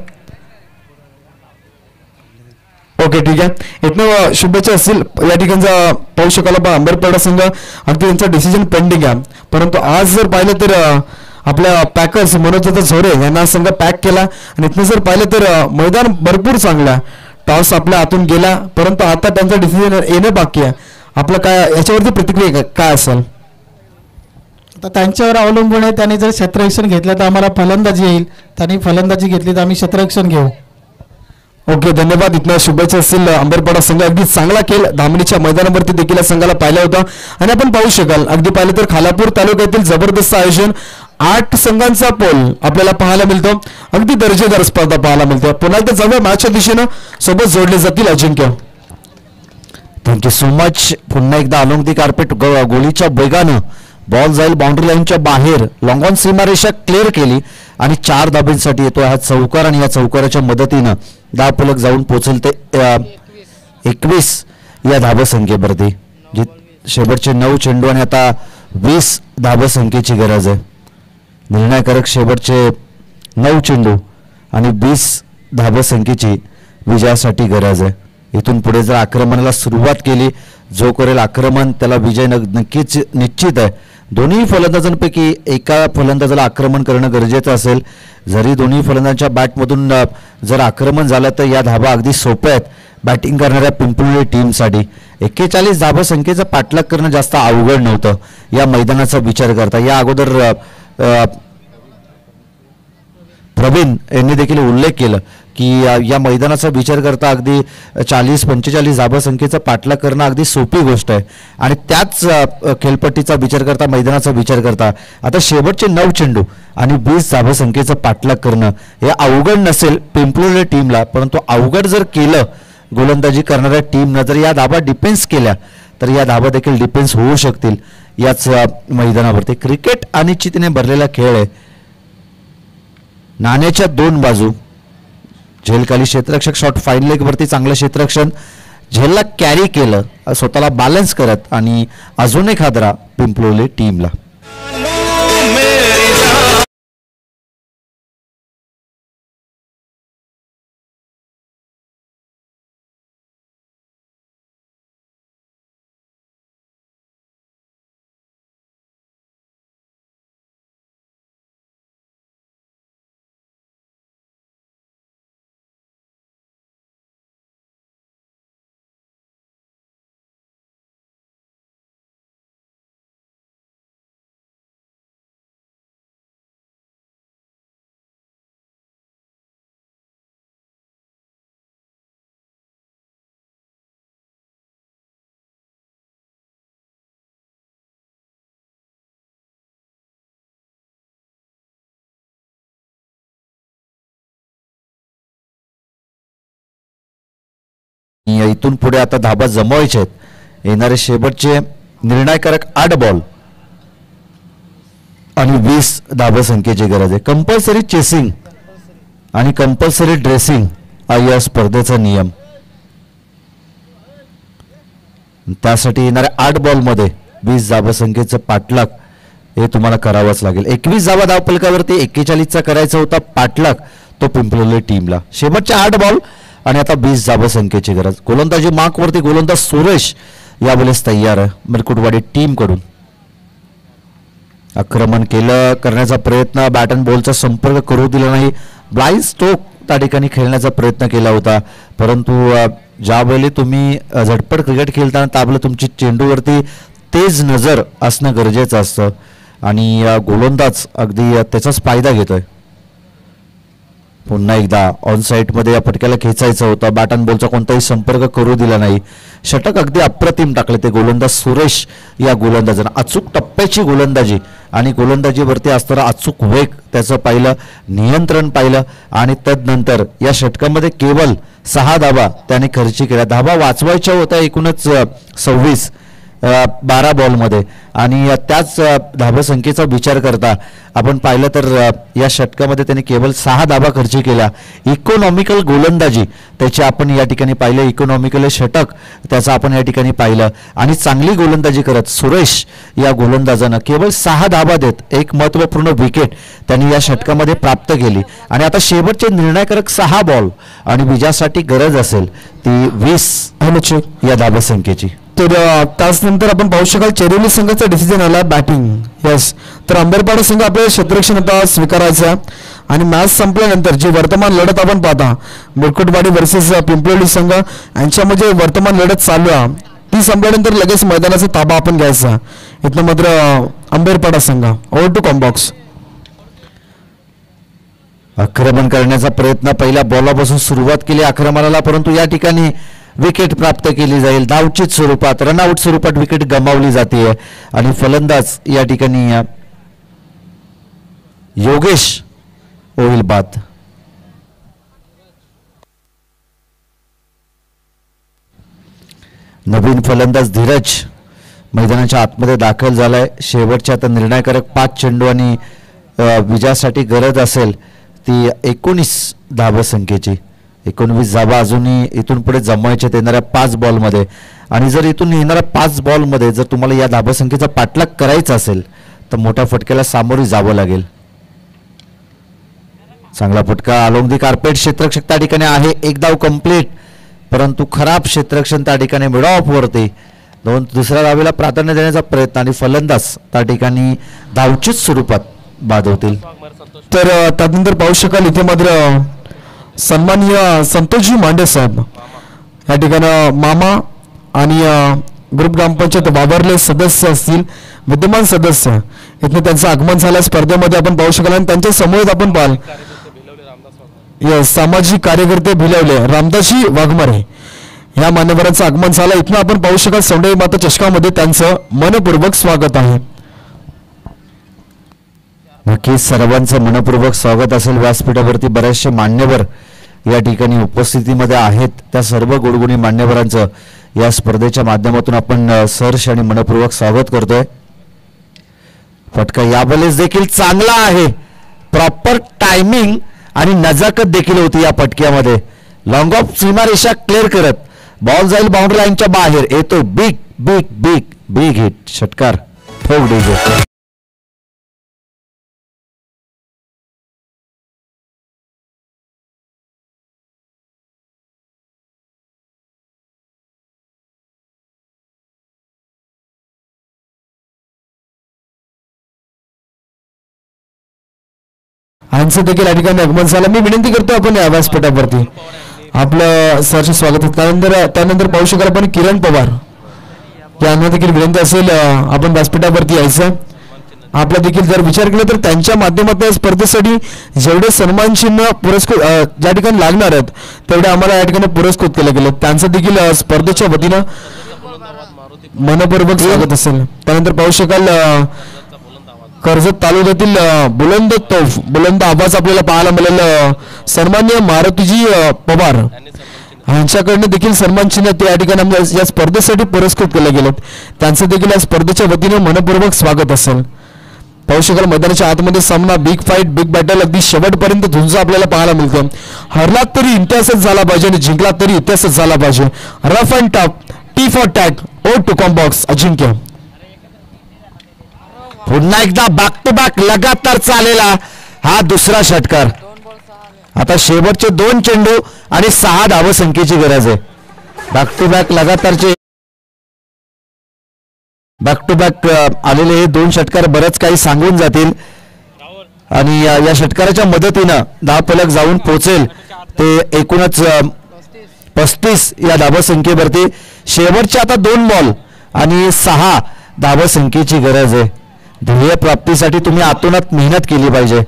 ओके, ठीक आहे. इथनं शुभेच्छा असतील या ठिकाणचा पाहू शकाल. अंबेरपाडा संघ अगदी त्यांचा डिसिजन पेंडिंग आहे, परंतु आज जर पाहिलं तर आपल्या पॅकर्स मनोज झोरे यांना संघ पॅक केला आणि इथनं जर पाहिलं तर मैदान भरपूर चांगला. टॉस आपल्या हातून गेला, परंतु आता त्यांचा डिसिजन येणं बाकी आहे. आपलं काय याच्यावरती प्रतिक्रिया काय असेल? आता त्यांच्यावर अवलंबून आहे. त्यांनी जर क्षेत्ररक्षण घेतलं तर आम्हाला फलंदाजी येईल, त्यांनी फलंदाजी घेतली तर आम्ही क्षेत्ररक्षण घेऊ. ओके, धन्यवाद. इथनं शुभेच्छा असतील. अंबेरपाडा संघ अगदी चांगला खेळ धामणीच्या मैदानावरती देखील संघाला पाहिला होता आणि आपण पाहू शकाल अगदी पाहिलं तर खालापूर तालुक्यातील जबरदस्त आयोजन. 8 संघांचा पोल आपल्याला पाहायला मिळतो. अगदी दर्जेदार स्पर्धा पाहायला मिळते. पुन्हा एकदा जाऊया मॅचच्या दिशेनं, सोबत जोडले जातील अजिंक्य. Thank you so much. पुन्हा एकदा अलोंग दी कार्पेट गोलीच्या वेगानं बॉल जाईल बाउंड्री लाईनच्या बाहेर. लॉंग ऑन सीमारेषा क्लिअर केली आणि 4 धाब्यांसाठी येतो हा चौकार आणि या चौकाराच्या मदतीनं धावफलक जाऊन पोहोचेल ते 21 या धाबा संख्येवरती. जी शेवटचे 9 चेंडू आणि आता 20 धाबा संख्येची गरज आहे. निर्णायकारक शेवटचे 9 चेंडू आणि 20 धाबा संख्येची विजयासाठी गरज आहे. इथून पुढे जर आक्रमणाला सुरुवात केली, जो करेल आक्रमण त्याला विजय नक्कीच निश्चित आहे. दोन्ही फलंदाजांपैकी एका फलंदाजाला आक्रमण करणं गरजेचं असेल. जरी दोन्ही फलंदाजांच्या बॅटमधून जर आक्रमण झालं तर या धाबा अगदी सोप्या आहेत बॅटिंग करणाऱ्या पिंपळी टीमसाठी. 41 धाबा संख्येचा पाठलाग करणं जास्त अवघड नव्हतं या मैदानाचा विचार करता. या अगोदर प्रवीण यांनी देखील उल्लेख केलं की या मैदानाचा विचार करता अगदी 40-45 धाबा संख्येचा पाठलाग करणं अगदी सोपी गोष्ट आहे. आणि त्याच खेळपट्टीचा विचार करता मैदानाचा विचार करता आता शेवटचे 9 चेंडू आणि 20 धाबा संख्येचा पाठलाग करणं हे अवघड नसेल पिंपळी टीमला. परंतु अवघड जर केलं गोलंदाजी करणाऱ्या टीमनं जर या धाबा डिफेन्स केल्या तर या धाबा देखील डिफेन्स होऊ शकतील याच मैदानावरती. क्रिकेट अनिश्चितीने भरलेला खेळ आहे. नाण्याच्या 2 बाजू. झेलखाली क्षेत्ररक्षक शॉट फाईन लेग वरती चांगलं क्षेत्ररक्षण झेलला कॅरी केलं स्वतःला बॅलन्स करत आणि अजून एक हादरा पिंपळी टीमला. इथून पुढे आता धाबा जमवायचे आहेत. येणारे शेवटचे निर्णायकारक 8 बॉल आणि 20 धाबा संख्येची गरज आहे. कंपल्सरी चेसिंग आणि कंपल्सरी ड्रेसिंग हा या स्पर्धेचा नियम. त्यासाठी येणाऱ्या 8 बॉलमध्ये 20 धाबा संख्येचं पाठलाग हे तुम्हाला करावंच लागेल. 21 धाबा धावफलकावरती 41चा करायचा होता पाठलाग तो पिंपळी टीमला. शेवटचे 8 बॉल आणि आता 20 धाबा संख्येची गरज. गोलंदाजी मार्कवरती गोलंदाज सुरेश यावेळेस तयार आहे मिरकुटवाडी टीम कडून. आक्रमण करण्याचा प्रयत्न बॅट अँड बॉलचा संपर्क करू दिला नाही. ब्लाइंड स्ट्रोक त्या ठिकाणी खेळण्याचा प्रयत्न केला होता. परंतु ज्यावेळी तुम्ही झटपट क्रिकेट खेळताना त्यावेळी तुमची चेंडूवरती तेज नजर असणं गरजेचं असतं आणि गोलंदाज अगदी त्याचाच फायदा घेतोय. पुन्हा एकदा ऑन साईडमध्ये या फटक्याला खेचायचं होतं. बॅट अँड बॉलचा कोणताही संपर्क करू दिला नाही. षटक अगदी अप्रतिम टाकले ते गोलंदाज सुरेश या गोलंदाजानं. अचूक टप्प्याची गोलंदाजी आणि गोलंदाजीवरती असणारा अचूक वेग त्याचं पाहिलं, नियंत्रण पाहिलं आणि तदनंतर या षटकामध्ये केवळ 6 धाबा त्याने खर्ची केल्या. धाबा वाचवायच्या होत्या एकूणच 26 12 बॉलमध्ये आणि त्याच धाबा संख्येचा विचार करता आपण पाहिलं तर या षटकामध्ये त्याने केवळ 6 धाबा खर्ची केल्या. इकॉनॉमिकल गोलंदाजी त्याची आपण या ठिकाणी पाहिलं. इकॉनॉमिकल षटक त्याचं आपण या ठिकाणी पाहिलं आणि चांगली गोलंदाजी करत सुरेश या गोलंदाजानं केवळ 6 धाबा देत एक महत्त्वपूर्ण विकेट त्यांनी या षटकामध्ये प्राप्त केली. आणि आता शेवटचे निर्णायकारक 6 बॉल आणि विजयासाठी गरज असेल ती 20 या धाबा संख्येची. तर त्याचनंतर आपण पाहू शकाल चेरोली संघाचा डिसिजन आला बॅटिंग. यस, तर अंबरपाडा संघ आपल्याला क्षेत्ररक्षण आता स्वीकारायचं आणि मॅच संपल्यानंतर जी वर्तमान लढत आपण पाहता मिरकुटवाडी वर्सेस पिंपळी संघ यांच्यामध्ये वर्तमान लढत चालू आहे ती संपल्यानंतर लगेच मैदानाचा ताबा आपण घ्यायचा. इथनं मात्र अंबरपाडा संघ ओव्हर टू कॉम्बॉक्स. आक्रमण करण्याचा प्रयत्न पहिल्या बॉलापासून सुरुवात केली आक्रमणाला, परंतु या ठिकाणी विकेट प्राप्त केली जाईल. धावचित स्वरूपात रनआउट स्वरूपात विकेट गमावली जाते आणि फलंदाज या ठिकाणी योगेश होईल बाद. नवीन फलंदाज धीरज मैदानाच्या आतमध्ये दाखल झालाय. शेवटच्या आता निर्णायकारक 5 चेंडू आणि विजयासाठी गरज असेल ती 19 धाबा संख्येची. 19 धाबा अजूनही इथून पुढे जमवायचे येणाऱ्या 5 बॉलमध्ये आणि जर इथून येणाऱ्या 5 बॉलमध्ये जर तुम्हाला या धाबा संख्येचा पाठलाग करायचा असेल तर मोठ्या फटक्याला सामोरी जावं लागेल. चांगला फटका अलोंग दी कार्पेट. क्षेत्ररक्षक त्या ठिकाणी आहे. 1 धाव कंप्लीट, परंतु खराब क्षेत्ररक्षण त्या ठिकाणी मिड ऑफ वरती दुसऱ्या धावेला प्राधान्य देण्याचा प्रयत्न आणि फलंदाज त्या ठिकाणी धावचीच स्वरूपात बाद होतील. तर त्यानंतर पाहू शकाल इथे मात्र सन्माननीय संतोषजी मांडे साहेब या ठिकाणी मामा आणि ग्रुप ग्रामपंचायत वावरले सदस्य असतील विद्यमान सदस्य इथे त्यांचं आगमन झालं स्पर्धेमध्ये आपण पाहू शकाल आणि त्यांच्या समोर आपण पाहाल सामाजिक कार्यकर्ते भिलवले रामदासजी वाघमारे या मान्यवरांचं आगमन झालं. इथनं आपण पाहू शकाल सौंदर्य माता चषकामध्ये त्यांचं मनपूर्वक स्वागत आहे. नक्कीच सर्वांचं मनपूर्वक स्वागत असेल. व्यासपीठावरती बरेचसे मान्यवर या ठिकाणी उपस्थितीमध्ये आहेत. त्या सर्व गुणगुणी मान्यवरांचं या स्पर्धेच्या माध्यमातून आपण सहर्ष आणि मनपूर्वक स्वागत करतोय. फटका यावेळेस देखील चांगला आहे. प्रॉपर टायमिंग आणि नजाकत देखील होती या फटक्यामध्ये. लॉंग ऑफ सीमारेषा क्लिअर करत बॉल जाईल बाउंड्री लाईनच्या बाहेर. येतो big big big big hit. षटकार ठोक डीजे. यांचं देखील या ठिकाणी आगमन झालं. मी विनंती करतो आपण या व्यासपीठावरती आपलं सहर्ष स्वागत. त्यानंतर पाहू शकाल आपण किरण पवार यांना देखील विनंती असेल आपण व्यासपीठावरती यायचं. आपला देखील जर विचार केला तर त्यांच्या माध्यमातून स्पर्धेसाठी जेवढे सन्मान चिन्ह पुरस्कृत ज्या ठिकाणी लागणार आहेत तेवढे आम्हाला या ठिकाणी पुरस्कृत केले गेले. त्यांचं देखील स्पर्धेच्या वतीनं मनपूर्वक स्वागत असेल. त्यानंतर पाहू शकाल कर्जत तालुक्यातील बुलंद आवाज आपल्याला पाहायला मिळालं सन्माननीय मारुतीजी पवार यांच्याकडनं देखील सन्मान चिन्ह ते या ठिकाणी या स्पर्धेसाठी पुरस्कृत केले गेले. त्यांचं देखील या स्पर्धेच्या वतीने मनपूर्वक स्वागत असेल. पाहू शकाल मैदानाच्या आतमध्ये सामना बिग फाईट बिग बॅटल अगदी शेवटपर्यंत झुंज आपल्याला पाहायला मिळतो. हरलात तरी इतिहासच झाला पाहिजे आणि जिंकलात तरी इतिहासच झाला पाहिजे. रफ अँड टफ टी फॉर टॅग ओ टू कॉम्बॉक्स अजिंक्य. पुन्हा एकदा बॅक टू बॅक लगातार चालेला हा दुसरा षटकार. आता शेवटचे 2 चेंडू आणि 6 धावसंख्येची गरज आहे. बॅक टू बॅक लगातारचे बॅक टू बॅक आलेले हे 2 षटकार बरंच काही सांगून जातील आणि या षटकाराच्या मदतीनं धावफलक जाऊन पोहोचेल ते एकूणच 35 या धावसंख्येवरती. शेवटचे आता 2 बॉल आणि 6 धावसंख्येची गरज आहे. ध्येय प्राप्तीसाठी तुम्ही आतोनात मेहनत केली पाहिजे.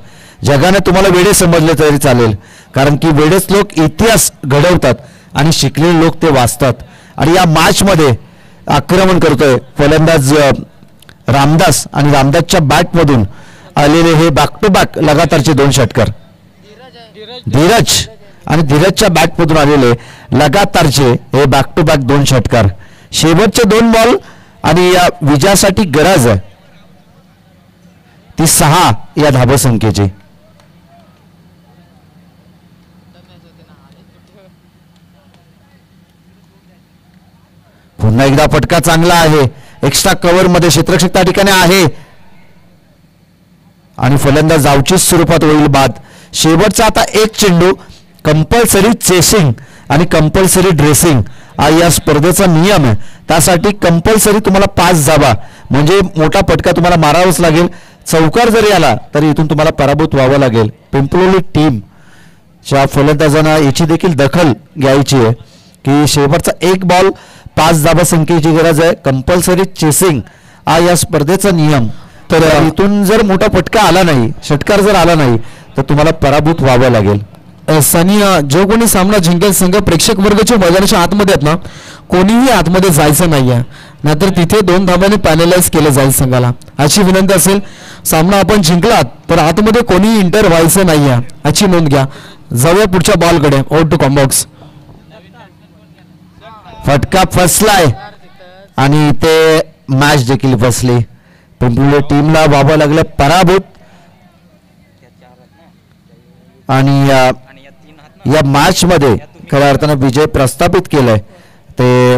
जगाने तुम्हाला वेडे समजले तरी चालेल कारण की वेडेच लोक इतिहास घडवतात आणि शिकलेले लोक ते वाचतात. आणि या मॅचमध्ये आक्रमण करतोय फलंदाज रामदास आणि रामदासच्या बॅटमधून आलेले हे बॅक टू बॅक लगातारचे 2 षटकार. धीरज आणि धीरजच्या बॅटमधून आलेले लगातारचे हे बॅक टू बॅक 2 षटकार. शेवटचे 2 बॉल आणि या विजयासाठी गरज आहे ती 6 या धावसंख्येची. पुन्हा एकदा फटका चांगला आहे. एक्स्ट्रा कव्हर मध्ये क्षेत्ररक्षक त्या ठिकाणी आहे आणि फलंदाज धावचीच स्वरूपात होईल बाद. शेवटचा आता 1 चेंडू. कंपल्सरी चेसिंग आणि कंपल्सरी ड्रेसिंग हा या स्पर्धेचा नियम आहे. त्यासाठी कंपल्सरी तुम्हाला 5 धावा म्हणजे मोठा फटका तुम्हाला मारावाच लागेल. चौकार जरी आला तरी इथून तुम्हाला पराभूत व्हावं लागेल. पिंपलोली टीमच्या फलंदाजांना याची देखील दखल घ्यायची आहे की शेवटचा 1 बॉल 5 धावसंख्येची गरज आहे. कंपल्सरी चेसिंग हा या स्पर्धेचा नियम. तर इथून जर मोठा फटका आला नाही षटकार जर आला नाही तर तुम्हाला पराभूत व्हावं लागेल. सनी जो कोणी सामना जिंकेल संघ प्रेक्षक वर्गाच्या मैदानाच्या आतमध्ये आहेत ना कोणीही आतमध्ये जायचं नाहीये नाहीतर तिथे 2 धाब्याने पॅनलाइज केलं जाईल संघाला. अशी विनंती असेल. सामना आपण जिंकलात तर आतमध्ये कोणीही इंटर व्हायचं नाहीये याची नोंद घ्या. जाऊया पुढच्या बॉलकडे. Out to combox. फटका फसलाय आणि ते मॅच देखील फसली. पिंपलोली टीमला व्हावं लागलं पराभूत आणि या मॅच मध्ये खऱ्या अर्थानं विजय प्रस्थापित केलाय ते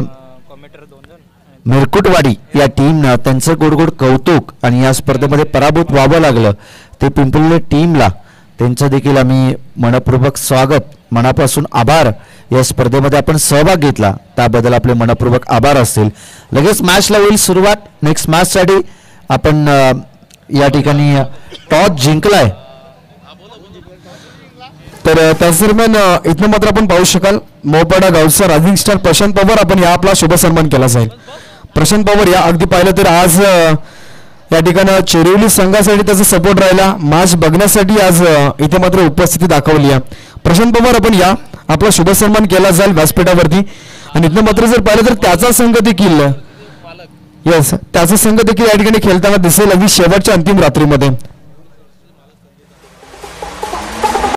मिरकुटवाडी या टीमनं. त्यांचं गोड गोड कौतुक आणि या स्पर्धेमध्ये पराभूत व्हावं लागलं ते पिंपलोली टीमला त्यांचं देखील आम्ही मनपूर्वक स्वागत, मनापासून आभार. या स्पर्धेमध्ये आपण सहभाग घेतला त्याबद्दल आपले मनपूर्वक आभार असतील. लगेच मॅचला होईल सुरुवात. नेक्स्ट मॅचसाठी आपण या ठिकाणी टॉस जिंकलाय. तर त्याच दरम्यान इथनं मात्र आपण पाहू शकाल मोपाडा गावचा रायझिंग स्टार प्रशांत पवार आपण या आपला शुभ सन्मान केला जाईल. प्रशांत पवार या अगदी पाहिलं तर आज या ठिकाणी चेरिवली संघासाठी त्याचा सपोर्ट राहिला. मॅच बघण्यासाठी आज इथे मात्र उपस्थिती दाखवली आहे. प्रशांत पवार आपण या आपला शुभ सन्मान केला जाईल व्यासपीठावरती. आणि इथनं मात्र जर पाहिलं तर त्याचा संघ देखील त्याचा संघ देखील या ठिकाणी खेळताना दिसेल अगदी शेवटच्या अंतिम रात्रीमध्ये.